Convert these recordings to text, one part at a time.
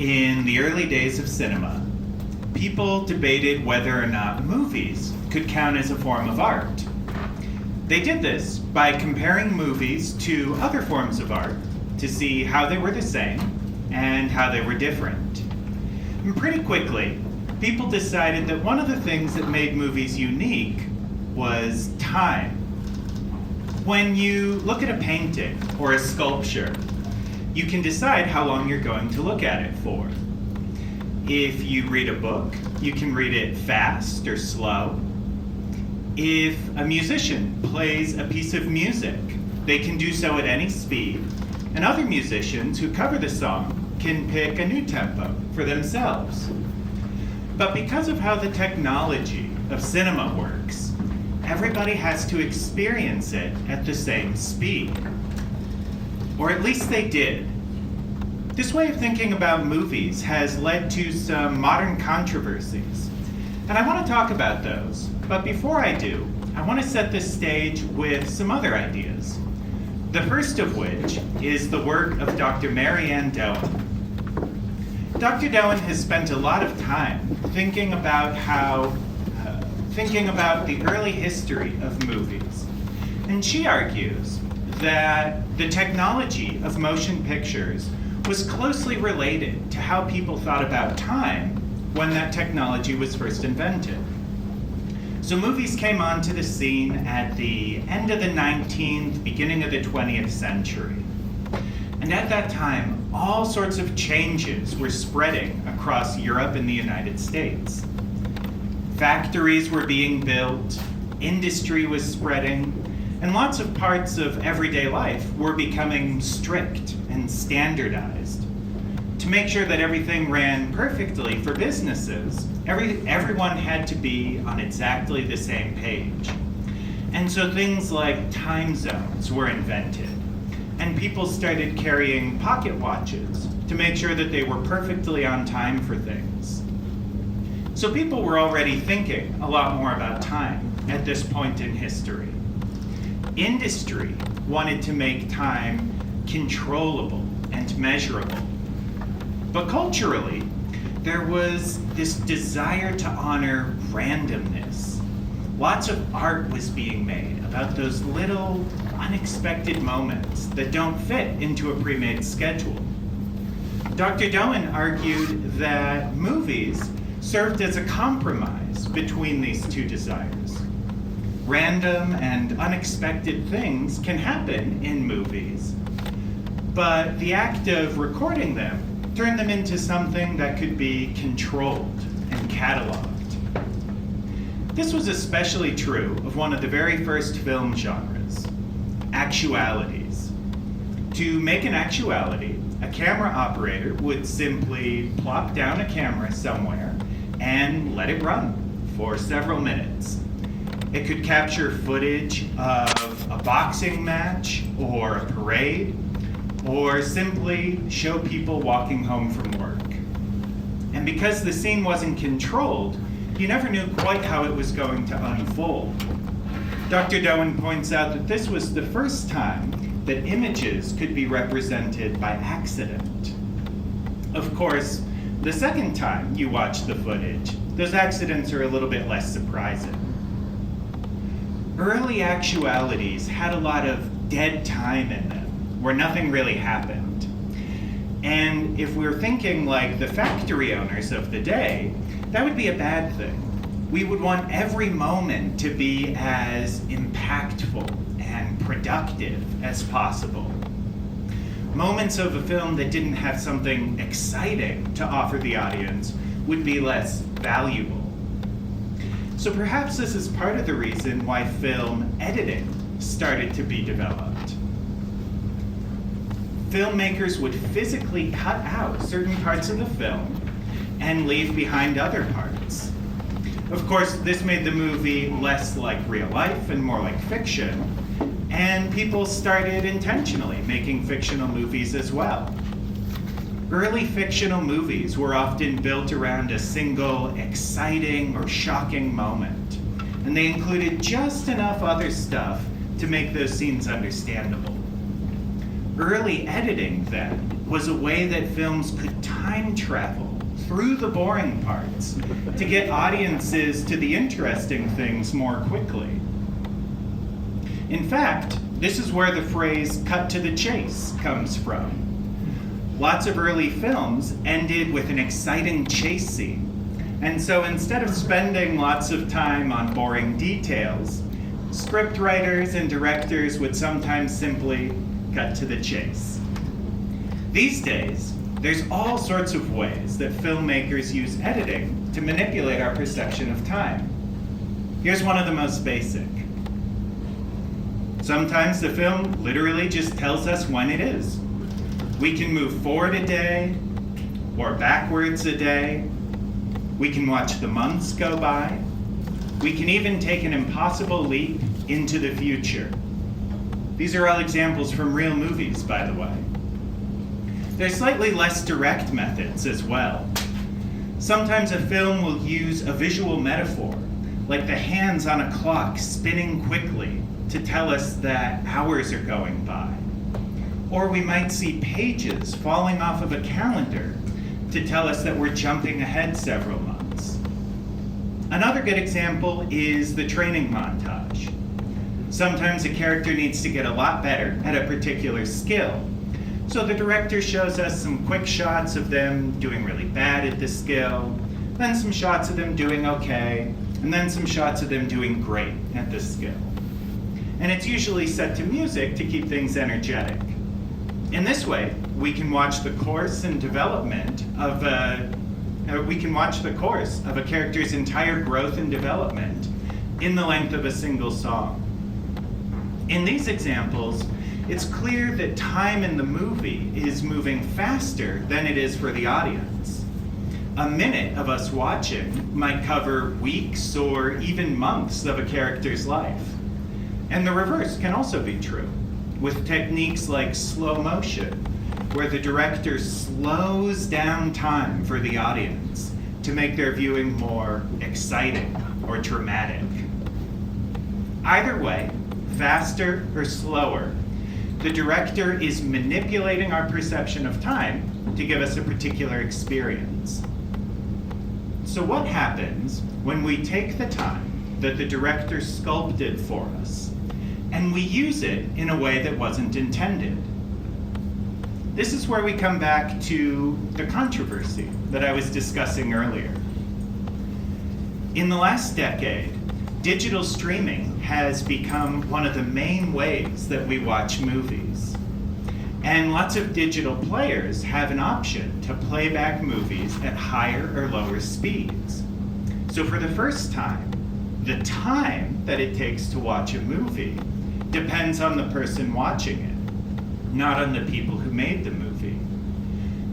In the early days of cinema, people debated whether or not movies could count as a form of art. They did this by comparing movies to other forms of art to see how they were the same and how they were different. And pretty quickly, people decided that one of the things that made movies unique was time. When you look at a painting or a sculpture, you can decide how long you're going to look at it for. If you read a book, you can read it fast or slow. If a musician plays a piece of music, they can do so at any speed, and other musicians who cover the song can pick a new tempo for themselves. But because of how the technology of cinema works, everybody has to experience it at the same speed. Or at least they did. This way of thinking about movies has led to some modern controversies, and I want to talk about those. But before I do, I want to set the stage with some other ideas. The first of which is the work of Dr. Marianne Doan. Dr. Doan has spent a lot of time thinking about the early history of movies, and she argues that the technology of motion pictures was closely related to how people thought about time when that technology was first invented. So movies came onto the scene at the end of the 19th, beginning of the 20th century. And at that time, all sorts of changes were spreading across Europe and the United States. Factories were being built, industry was spreading, and lots of parts of everyday life were becoming strict and standardized. To make sure that everything ran perfectly for businesses, everyone had to be on exactly the same page. And so things like time zones were invented, and people started carrying pocket watches to make sure that they were perfectly on time for things. So people were already thinking a lot more about time at this point in history. Industry wanted to make time controllable and measurable. But culturally, there was this desire to honor randomness. Lots of art was being made about those little unexpected moments that don't fit into a pre-made schedule. Dr. Doan argued that movies served as a compromise between these two desires. Random and unexpected things can happen in movies, but the act of recording them turned them into something that could be controlled and cataloged. This was especially true of one of the very first film genres, actualities. To make an actuality, a camera operator would simply plop down a camera somewhere and let it run for several minutes. It could capture footage of a boxing match or a parade, or simply show people walking home from work. And because the scene wasn't controlled, you never knew quite how it was going to unfold. Dr. Doan points out that this was the first time that images could be represented by accident. Of course, the second time you watch the footage, those accidents are a little bit less surprising. Early actualities had a lot of dead time in them, where nothing really happened. And if we're thinking like the factory owners of the day, that would be a bad thing. We would want every moment to be as impactful and productive as possible. Moments of a film that didn't have something exciting to offer the audience would be less valuable. So perhaps this is part of the reason why film editing started to be developed. Filmmakers would physically cut out certain parts of the film and leave behind other parts. Of course, this made the movie less like real life and more like fiction, and people started intentionally making fictional movies as well. Early fictional movies were often built around a single exciting or shocking moment, and they included just enough other stuff to make those scenes understandable. Early editing, then, was a way that films could time travel through the boring parts to get audiences to the interesting things more quickly. In fact, this is where the phrase "cut to the chase" comes from. Lots of early films ended with an exciting chase scene, and so instead of spending lots of time on boring details, script writers and directors would sometimes simply cut to the chase. These days, there's all sorts of ways that filmmakers use editing to manipulate our perception of time. Here's one of the most basic. Sometimes the film literally just tells us when it is. We can move forward a day or backwards a day. We can watch the months go by. We can even take an impossible leap into the future. These are all examples from real movies, by the way. There's slightly less direct methods as well. Sometimes a film will use a visual metaphor, like the hands on a clock spinning quickly to tell us that hours are going by. Or we might see pages falling off of a calendar to tell us that we're jumping ahead several months. Another good example is the training montage. Sometimes a character needs to get a lot better at a particular skill. So the director shows us some quick shots of them doing really bad at the skill, then some shots of them doing okay, and then some shots of them doing great at the skill. And it's usually set to music to keep things energetic. In this way, we can watch the course and development of a character's entire growth and development in the length of a single song. In these examples, it's clear that time in the movie is moving faster than it is for the audience. A minute of us watching might cover weeks or even months of a character's life. And the reverse can also be true, with techniques like slow motion, where the director slows down time for the audience to make their viewing more exciting or dramatic. Either way, faster or slower, the director is manipulating our perception of time to give us a particular experience. So what happens when we take the time that the director sculpted for us and we use it in a way that wasn't intended? This is where we come back to the controversy that I was discussing earlier. In the last decade, digital streaming has become one of the main ways that we watch movies. And lots of digital players have an option to play back movies at higher or lower speeds. So for the first time, the time that it takes to watch a movie depends on the person watching it, not on the people who made the movie.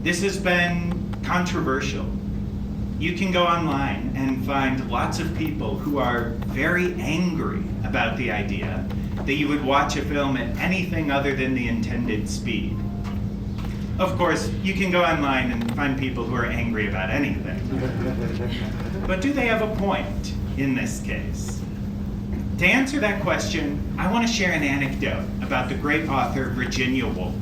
This has been controversial. You can go online and find lots of people who are very angry about the idea that you would watch a film at anything other than the intended speed. Of course, you can go online and find people who are angry about anything. But do they have a point in this case? To answer that question, I want to share an anecdote about the great author Virginia Woolf.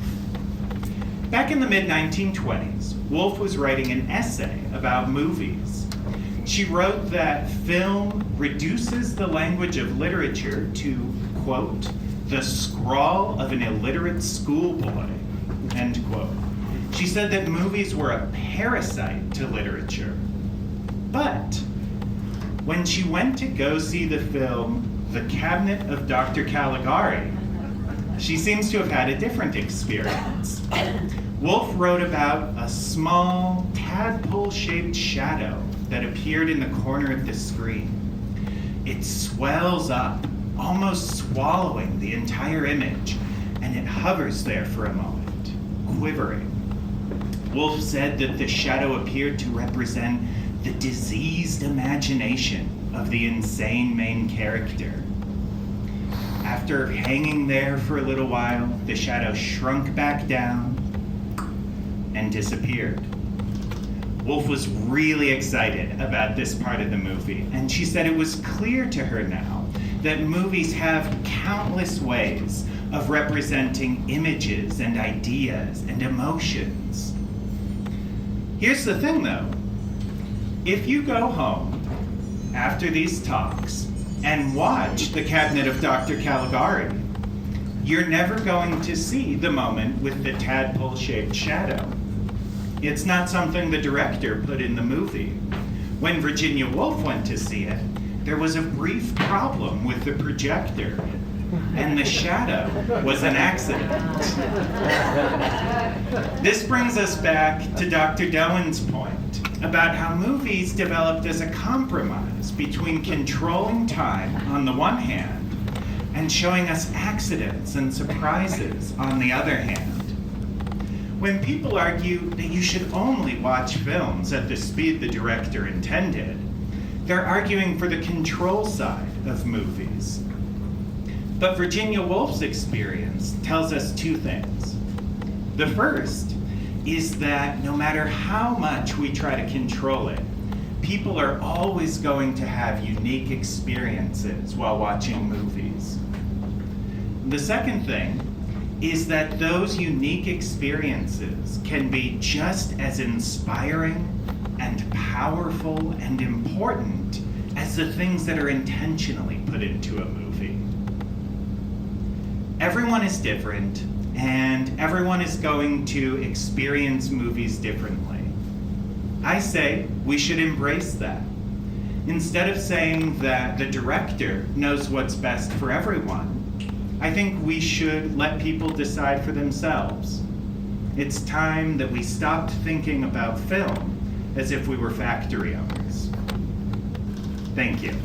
Back in the mid-1920s, Woolf was writing an essay about movies. She wrote that film reduces the language of literature to, quote, the scrawl of an illiterate schoolboy, end quote. She said that movies were a parasite to literature. But when she went to go see the film The Cabinet of Dr. Caligari, she seems to have had a different experience. Woolf wrote about a small, tadpole-shaped shadow that appeared in the corner of the screen. It swells up, almost swallowing the entire image, and it hovers there for a moment, quivering. Woolf said that the shadow appeared to represent the diseased imagination of the insane main character. After hanging there for a little while, the shadow shrunk back down and disappeared. Woolf was really excited about this part of the movie, and she said it was clear to her now that movies have countless ways of representing images and ideas and emotions. Here's the thing though, if you go home after these talks and watch The Cabinet of Dr. Caligari, you're never going to see the moment with the tadpole-shaped shadow. It's not something the director put in the movie. When Virginia Woolf went to see it, there was a brief problem with the projector, and the shadow was an accident. This brings us back to Dr. Dowen's point about how movies developed as a compromise between controlling time on the one hand and showing us accidents and surprises on the other hand. When people argue that you should only watch films at the speed the director intended, they're arguing for the control side of movies. But Virginia Woolf's experience tells us two things. The first is that no matter how much we try to control it, people are always going to have unique experiences while watching movies. The second thing is that those unique experiences can be just as inspiring and powerful and important as the things that are intentionally put into a movie. Everyone is different, and everyone is going to experience movies differently. I say we should embrace that. Instead of saying that the director knows what's best for everyone, I think we should let people decide for themselves. It's time that we stopped thinking about film as if we were factory owners. Thank you.